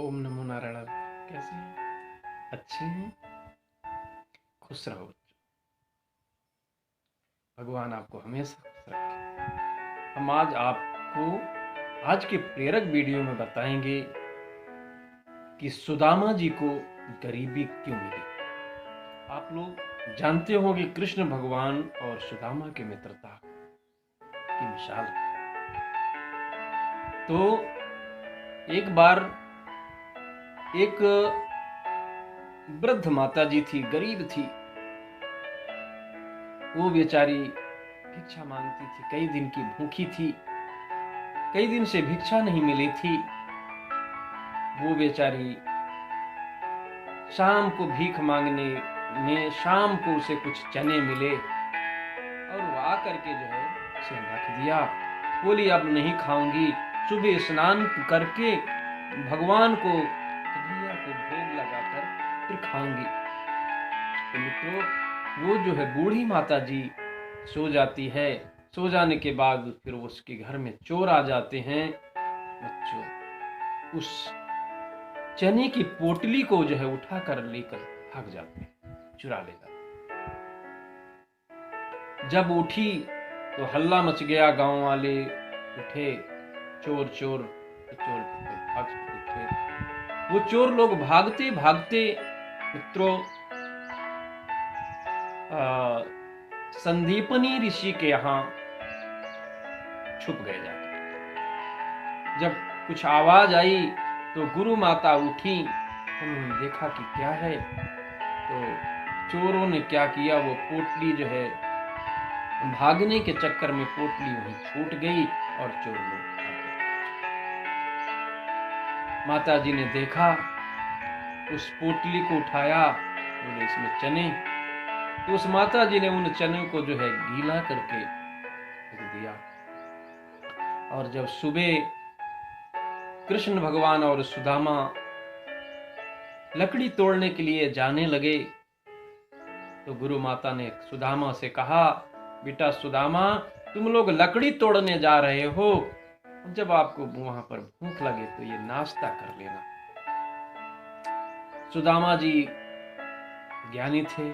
ओम नमो नारायण। कैसे हैं? अच्छे हैं? खुश रहो बच्चों। भगवान आपको हमेशा खुश रखे। हम आज आपको आज के प्रेरक वीडियो में बताएंगे कि सुदामा जी को गरीबी क्यों मिली। आप लोग जानते हो कि कृष्ण भगवान और सुदामा की मित्रता की मिसाल है। तो एक बार एक वृद्ध माता जी थी, गरीब थी। वो बेचारी भिक्षा मांगती थी, कई दिन की भूखी थी, कई दिन से भिक्षा नहीं मिली थी। वो बेचारी शाम को भीख मांगने में शाम को उसे कुछ चने मिले और वो आकर के जो है उसे रख दिया। बोली अब नहीं खाऊंगी, सुबह स्नान करके भगवान को कन्हैया को भोग लगाकर फिर खाऊंगी। तो मित्रों, वो जो है बूढ़ी माता जी सो जाती है। सो जाने के बाद फिर उसके घर में चोर आ जाते हैं। बच्चों, उस चने की पोटली को जो है उठा कर लेकर भाग जाते हैं, चुरा ले जाते हैं। जब उठी तो हल्ला मच गया, गांव वाले उठे, चोर चोर चोर भाग उठे। वो चोर लोग भागते भागते मित्रों संदीपनी ऋषि के यहाँ छुप गए जाकर। जब कुछ आवाज आई तो गुरु माता उठी, उन्होंने देखा कि क्या है। तो चोरों ने क्या किया, वो पोटली जो है भागने के चक्कर में पोटली वहीं छूट गई और चोर लोग भाग गए। माता जी ने देखा, उस पोटली को उठाया, बोले इसमें चने। तो उस माता जी ने उन चने को जो है गीला करके रख दिया। और जब सुबह कृष्ण भगवान और सुदामा लकड़ी तोड़ने के लिए जाने लगे तो गुरु माता ने सुदामा से कहा, बेटा सुदामा, तुम लोग लकड़ी तोड़ने जा रहे हो, जब आपको वहां पर भूख लगे तो ये नाश्ता कर लेना। सुदामा जी ज्ञानी थे,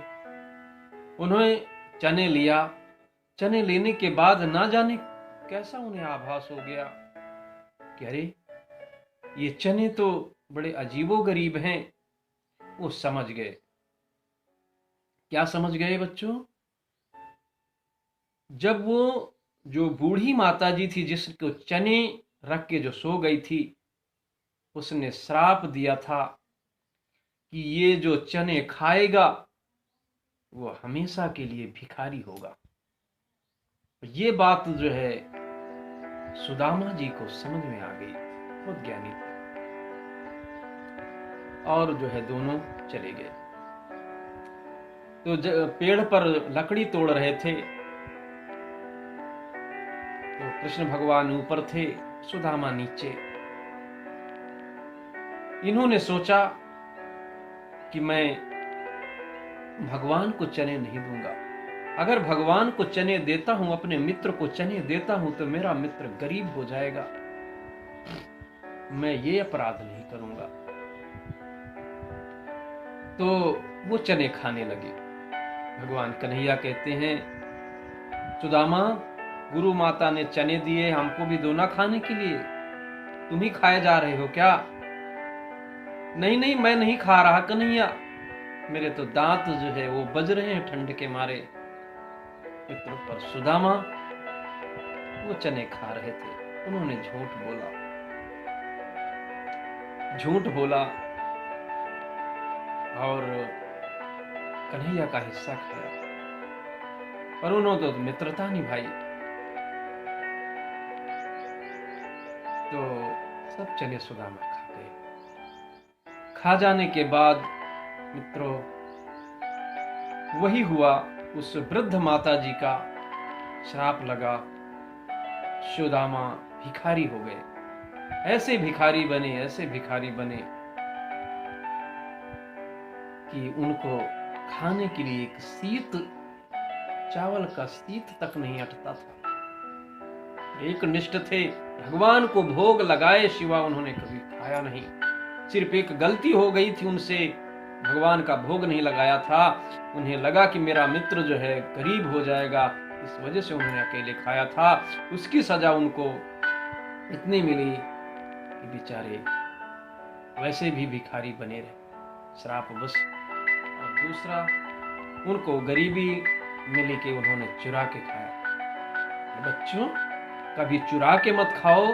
उन्होंने चने लिया। चने लेने के बाद ना जाने कैसा उन्हें आभास हो गया कि अरे ये चने तो बड़े अजीबोगरीब हैं। वो समझ गए। क्या समझ गए बच्चों? जब वो जो बूढ़ी माता जी थी जिसको चने रख के जो सो गई थी, उसने श्राप दिया था कि ये जो चने खाएगा वो हमेशा के लिए भिखारी होगा। ये बात जो है सुदामा जी को समझ में आ गई, बहुत ज्ञानी थे। और जो है दोनों चले गए। तो पेड़ पर लकड़ी तोड़ रहे थे तो कृष्ण भगवान ऊपर थे, सुदामा नीचे। इन्होंने सोचा कि मैं भगवान को चने नहीं दूंगा। अगर भगवान को चने देता हूं, अपने मित्र को चने देता हूं, तो मेरा मित्र गरीब हो जाएगा। मैं ये अपराध नहीं करूंगा। तो वो चने खाने लगे। भगवान कन्हैया कहते हैं, सुदामा, गुरु माता ने चने दिए, हमको भी दो ना खाने के लिए, तुम ही खाए जा रहे हो क्या? नहीं नहीं, मैं नहीं खा रहा कन्हैया, मेरे तो दांत जो है वो बज रहे हैं ठंड के मारे। मित्रों, पर सुदामा वो चने खा रहे थे। उन्होंने झूठ बोला और कन्हैया का हिस्सा खाया, पर उन्होंने तो मित्रता निभाई। तो सब चने सुदामा खा गए। खा जाने के बाद मित्रों वही हुआ, उस वृद्ध माता जी का श्राप लगा। सुदामा भिखारी हो गए। ऐसे भिखारी बने कि उनको खाने के लिए एक शीत, चावल का शीत तक नहीं अटता था। एक निष्ठ थे, भगवान को भोग लगाए सिवा उन्होंने कभी खाया नहीं। सिर्फ एक गलती हो गई थी, उनसे भगवान का भोग नहीं लगाया था। उन्हें लगा कि मेरा मित्र जो है गरीब हो जाएगा, इस वजह से उन्होंने अकेले खाया था। उसकी सजा उनको इतनी मिली कि बेचारे वैसे भी भिखारी बने रहे, श्रापवश। और दूसरा, उनको गरीबी मिली कि उन्होंने चुरा के खाया। बच्चों, कभी चुरा के मत खाओ,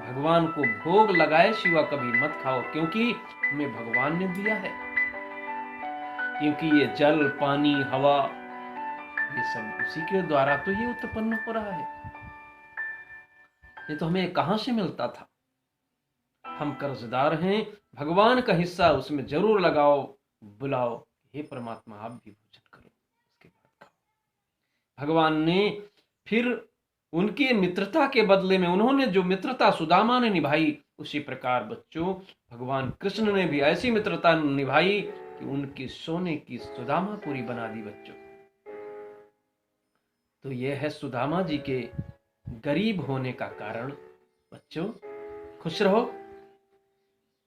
भगवान को भोग लगाए सिवा कभी मत खाओ, क्योंकि हमें भगवान ने दिया है। क्योंकि ये जल, पानी, हवा, ये सब उसी के द्वारा तो ये उत्पन्न हो रहा है। ये तो हमें कहां से मिलता था? हम कर्जदार हैं, भगवान का हिस्सा उसमें जरूर लगाओ, बुलाओ, हे परमात्मा आप भी भोजन करो, उसके बाद खाओ। भगवान ने फिर उनकी मित्रता के बदले में, उन्होंने जो मित्रता सुदामा ने निभाई, उसी प्रकार बच्चों भगवान कृष्ण ने भी ऐसी मित्रता निभाई कि उनकी सोने की सुदामा पूरी बना दी बच्चों। तो यह है सुदामा जी के गरीब होने का कारण। बच्चों, खुश रहो।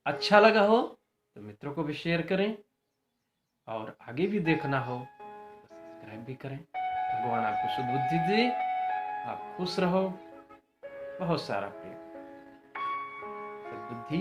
अच्छा लगा हो तो मित्रों को भी शेयर करें, और आगे भी देखना हो तो सब्सक्राइब भी करें। भगवान आपको शुद्ध बुद्धि दे, आप खुश रहो, बहुत सारा प्रेम, सद्बुद्धि